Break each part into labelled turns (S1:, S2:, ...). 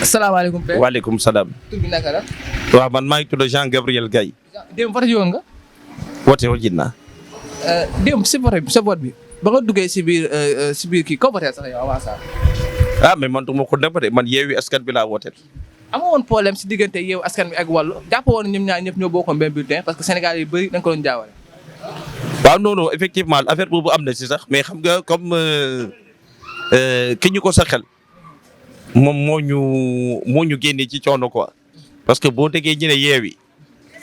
S1: asalaamaaleykum père.
S2: waaleykum salaam.
S1: tur bi naka la.
S2: waaw man maa ngi tudd Jean Gabriel Gaye.
S1: démb fa woon nga.
S2: woote woo Jinna.
S1: démb si vote bi ba nga duggee si biir kii koo voté sax yow avant ça.
S2: mais man du ma ko nëbb de man Yewwi Askan Wi laa wooteel.
S1: amoo woon problème si diggante Yewwi Askan Wi ak Wallu jàpp woon ñoom ñaar ñëpp ñoo bokkoon benn bulletin parce que Sénégal yi bëri dañ ko doon jaawale.
S2: waaw non non effectivement affaire boobu am na si sax mais xam nga comme ki ñu ko saxel moom moo ñu génnee ci coono quoi parce que boo déggee ñu ne Yewwi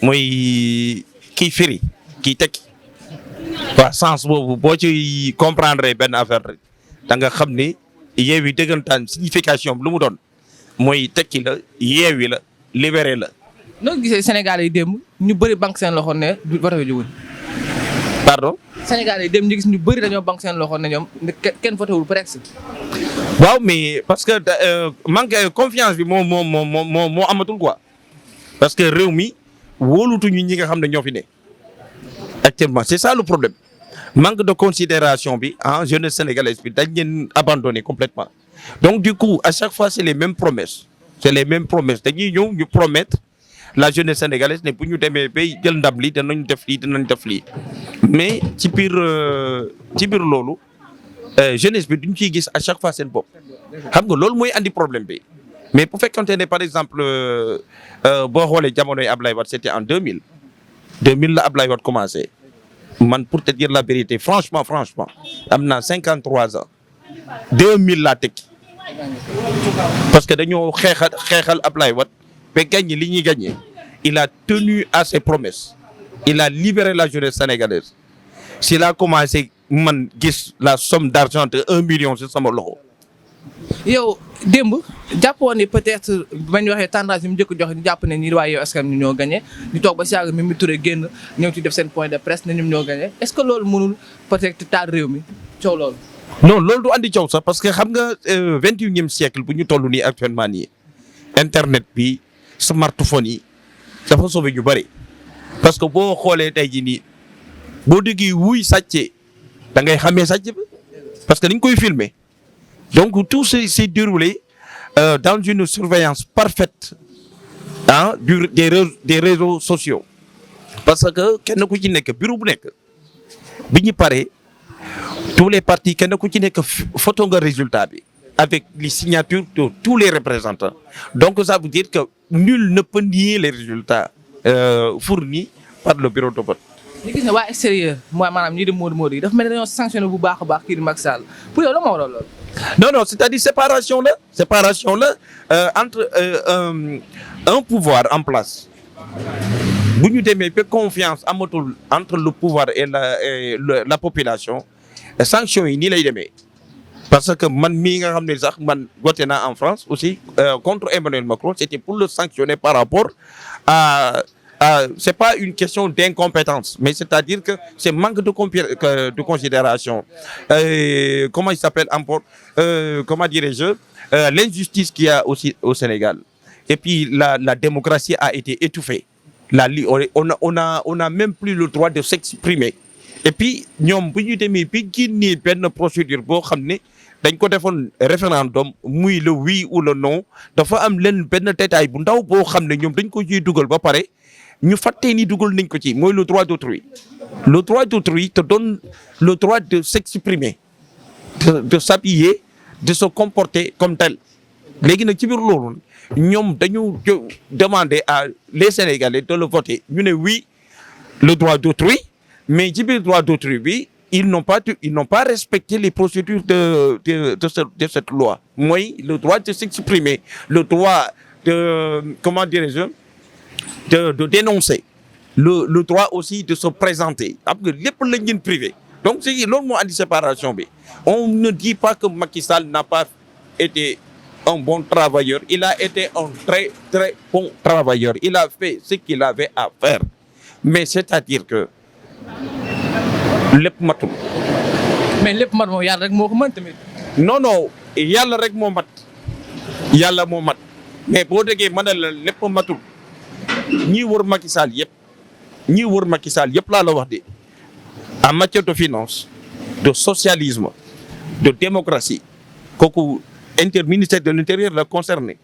S2: mooy kii firi kii tekki waaw sens boobu boo ci comprendre benn affaire rek da nga xam ni Yewwi dëggantaan signification bi lu mu doon mooy tekki la yeewi la libéré la.
S1: noo gisee Sénégal yi démb ñu bëri banque seen loxo ne du vote ji wuñ.
S2: pardon.
S1: Sénégal yi démb ñu gis ñu bëri dañoo banque seen loxo ne ñoom kenn voté wul presque.
S2: waaw mais parce que manque confiance bi moo amatul quoi parce que réew mi wóolutuñu ñi nga xam ne ñoo fi ne actuellement c'est ça le problème manque de considération bi en jeunesse sénégalaise bi dañ leen abandonné complètement donc du coup à chaque fois c'est les mêmes promesses dañuy ñëw ñu promettre la jeunesse sénégalaise ne bu ñu demee bay jël ndam li danañ def lii mais ci biir loolu jeunesse bi duñ ciy gis à chaque fois seen bopp xam nga loolu mooy andi problème bi mais bu fekkonte ne par exemple boo xoolee jamonoy Ablaye Wade c'était en 2000 la Ablaye Wade commencé man pour te dire la vérité franchement am naa 53 ans 2000 laa tekki parce que dañoo xeexal Ablaye Wade ba gagné li ñuy gagné il a tenu à ses promesses il a libéré la jeunesse sénégalaise s'il a commencé man gis la somme d'argent de 1 million ci sama loxo.
S1: yow démb jàppoon ni peut-être bañ waxee tendance yi mu njëkk joxe ñu jàpp ne ñi waa Yewwi Askan Wi ñoo gagné ñu toog ba si yàgg Mimi Touré génn ñëw ci def seen point de presse ne ñoom ñoo gagné est-ce que loolu mënul peut-être taal réew mi coow loolu.
S2: non loolu du andi coow sax parce que xam nga 21e siècle bu ñu toll nii actuellement nii internet bi smartphone yi dafa sauvé ñu bëri parce que boo xoolee tey jii nii boo déggee wuy sàccee da ngay xamee sàcc bi parce que dañ koy filmer donc tout s'est déroulé dans une surveillance parfaite des réseaux sociaux parce que kenn ku ci nekk bureau bu nekk bi ñu paree tous les partis kenn ku ci nekk photo nga résultat bi avec les signatures de tous les représentants donc ça veut dire que nul ne peut nier les résultats fournis par le bureau de vote.
S1: ñu gis ne waa extérieur mooy maanaam ñii di Modou yi dafa mel ne dañoo sanctionné bu baax a baax kii di Macky Sall pour yow la ma waral lool.
S2: non c'est-à-dire séparation la entre un pouvoir en place bu ñu demee ba confiance amatul entre le pouvoir et la population sanction yi nii lay demee parce que man mii nga xam ne sax man voté naa en France aussi contre Emmanuel Macron c'était pour le sanctionner par rapport à c'est pas une question d'incompétence mais c'est-à-dire que c'est manque de considération comment il s'appelle encore comment dirais-je l'injustice qu'il y a aussi au Sénégal et puis la démocratie a été étouffée on a même plus le droit de s'exprimer et puis ñoom bu ñu demee bi génnee benn procédure boo xam ne dañ ko defoon référendum muy le oui ou le non dafa am leen benn détail bu ndaw boo xam ne ñoom dañ ko ciy dugal ba pare ñu fàttee ni dugal nañ ko ci mooy le droit d'autrui te donne le droit de s'exprimer de s'habiller de se comporter comme tel léegi nag ci biir loolu ñoom dañu demander à les Sénégalais de le voter ñu ne oui le droit d'autrui mais ci biir droit d'autrui bi ils n'ont pas respecté les procédures de cette loi mooy le droit de s'exprimer le droit de comment dirais-je de dénoncer le droit aussi de se présenter am nga lépp lañ leen privé donc c'est loolu moo andi séparation bi on ne dit pas que Macky Sall n'a pas été un bon travailleur il a été un très très bon travailleur il a fait ce qu'il avait à faire mais c'est-à-dire que lépp matul.
S1: mais lépp mat moom yàlla rek moo ko mën tamit.
S2: non yàlla rek moo mat mais boo déggee mën na la lépp matul ñii wër Macky Sall yëpp laa la wax de en matière de finance de socialisme de démocratie kooku ministère de l'intérieur la concerné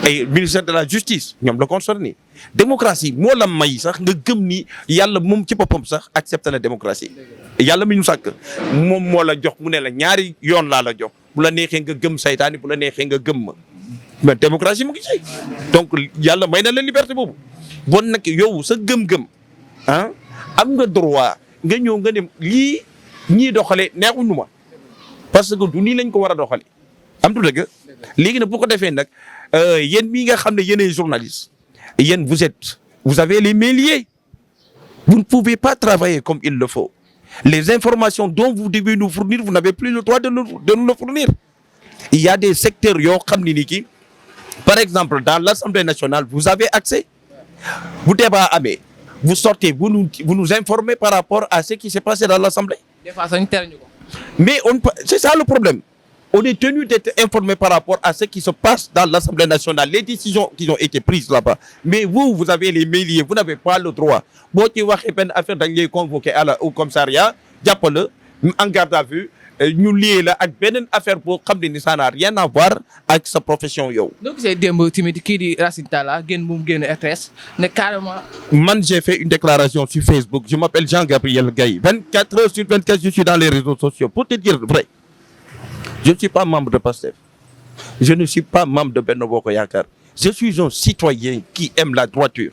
S2: et ministère de la justice ñoom la concerné démocratie moo la may sax nga gëm ni yàlla moom ci boppam sax accepté na démocratie yàlla mi ñu sàkk moom moo la jox mu ne la ñaari yoon laa la jox bu la neexee nga gëm saytaani bu la neexee nga gëm ma mais démocratie mu ngi ci donc yàlla may na la liberté boobu bon nag yow sa gëm-gëm ah am nga droit nga ñëw nga ne lii ñii doxalee neexuñu ma parce que du nii lañ ko war a doxalee am du dëgg léegi nag bu ko defee nag yéen mii nga xam ne yéenay journaliste yéen vous avez les mains liées vous ne pouvez pas travailler comme il le faut les informations dont vous devez nous fournir vous n'avez plus le droit de nous le fournir il y a des secteurs yoo xam ne ni ki par exemple dans l'Assemblée nationale vous avez accès bu débat amee vous sortez vous nous informez par rapport à ce qui s'est passé dans l'Assemblée.
S1: Des fois, ça ñu tere ñu ko.
S2: Mais c'est ça le problème. On est tenu d'être informé par rapport à ce qui se passe dans l'Assemblée nationale, les décisions qui ont été prises là-bas. Mais vous avez les mains liées, vous n'avez pas le droit. Boo ci waxee benn affaire dañ lay convoqué au commissariat jàppale en garde à vue ñu lié la ak beneen affaire boo xam ne ni ça n'a rien à voir ak sa profession yow.
S1: donc c'est démb tamit kii di Racine Talla génn bu mu génn RTS ne carrément.
S2: Man j'ai fait une déclaration sur Facebook je m'appelle Jean-Gabriel Gaye 24 heures sur 24 je suis dans les réseaux sociaux pour te dire vrai je ne suis pas membre de PASTEF je ne suis pas membre de Benno Bokk Yaakaar je suis un citoyen qui aime la droiture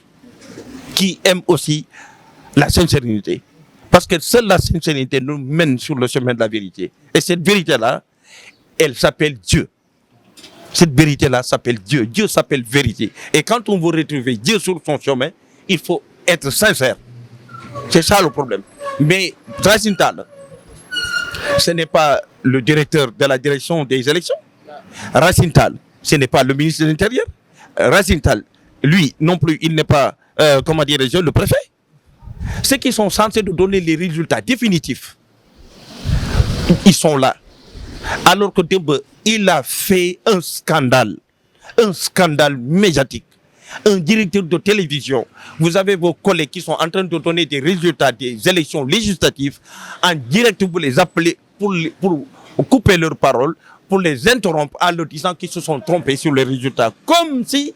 S2: qui aime aussi la sincérité. Parce que seule la sincérité nous mène sur le chemin de la vérité. Et cette vérité-là, elle s'appelle Dieu. Cette vérité-là s'appelle Dieu. Dieu s'appelle vérité. Et quand on veut retrouver Dieu sur son chemin, il faut être sincère. C'est ça le problème. Mais Racine Talla, ce n'est pas le directeur de la direction des élections. Racine Talla, ce n'est pas le ministre de l'Intérieur. Racine Talla, lui non plus, il n'est pas, le préfet. Ceux qui sont censés nous donner les résultats définitifs, ils sont là. Alors que Demba, il a fait un scandale médiatique. Un directeur de télévision, vous avez vos collègues qui sont en train de donner des résultats des élections législatives en direct, vous les appelez pour couper leurs paroles, pour les interrompre en leur disant qu'ils se sont trompés sur les résultats. Comme si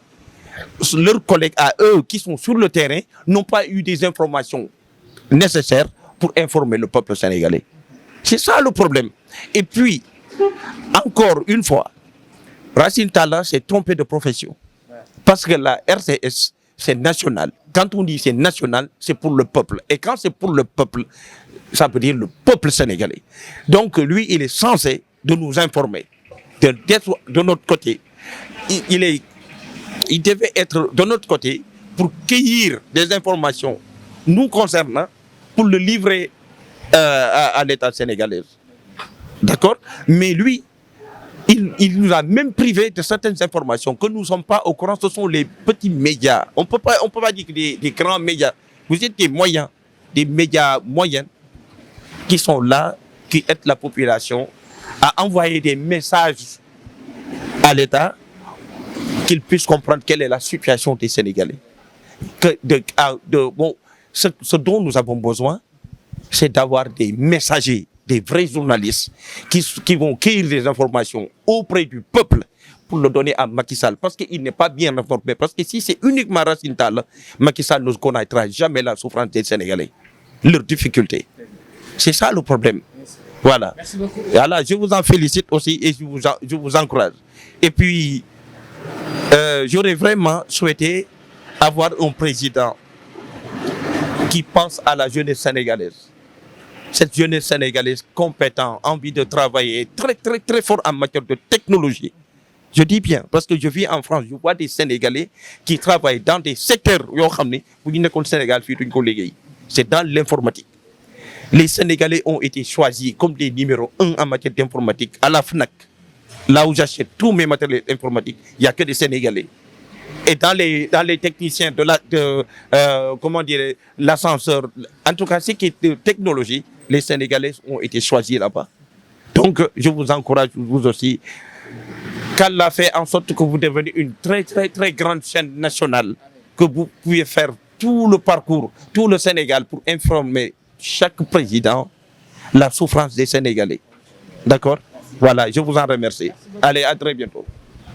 S2: leurs collègues à eux qui sont sur le terrain n'ont pas eu des informations nécessaires pour informer le peuple sénégalais. C'est ça le problème. Et puis, encore une fois, Racine Talla s'est trompé de profession. Parce que la RCS, c'est national. Quand on dit c'est national, c'est pour le peuple. Et quand c'est pour le peuple, ça veut dire le peuple sénégalais. Donc lui, il est censé de nous informer. D'être de notre côté. Il devait être de notre côté pour cueillir des informations nous concernant pour le livrer à l'État sénégalais. D'accord? Mais lui, il nous a même privé de certaines informations que nous ne sommes pas au courant. Ce sont les petits médias. On peut pas dire que des grands médias. Vous êtes des médias moyens qui sont là, qui aident la population à envoyer des messages à l'État qu'ils puissent comprendre quelle est la situation des Sénégalais. Ce dont nous avons besoin, c'est d'avoir des messagers, des vrais journalistes qui vont cueillir des informations auprès du peuple pour le donner à Macky Sall. Parce qu'il n'est pas bien informé. Parce que si c'est uniquement Racine Talla, Macky Sall ne connaîtra jamais la souffrance des Sénégalais, leurs difficultés. C'est ça le problème. Voilà.
S1: Merci beaucoup.
S2: Voilà, je vous en félicite aussi et je vous encourage. Et puis, j'aurais vraiment souhaité avoir un président qui pense à la jeunesse sénégalaise. Cette jeunesse sénégalaise compétente, envie de travailler, très, très, très fort en matière de technologie. Je dis bien, parce que je vis en France, je vois des Sénégalais qui travaillent dans des secteurs, c'est dans l'informatique. Les Sénégalais ont été choisis comme des numéros 1 en matière d'informatique à la FNAC. Là où j'achète tous mes matériels informatiques, il n'y a que des Sénégalais. Et dans les techniciens l'ascenseur, en tout cas, ce qui est de technologie, les Sénégalais ont été choisis là-bas. Donc, je vous encourage, vous aussi, qu'Allah fait en sorte que vous deveniez une très, très, très grande chaîne nationale, que vous pouvez faire tout le parcours, tout le Sénégal pour informer chaque président la souffrance des Sénégalais. D'accord? Voilà, je vous en remercie. Allez, à très bientôt.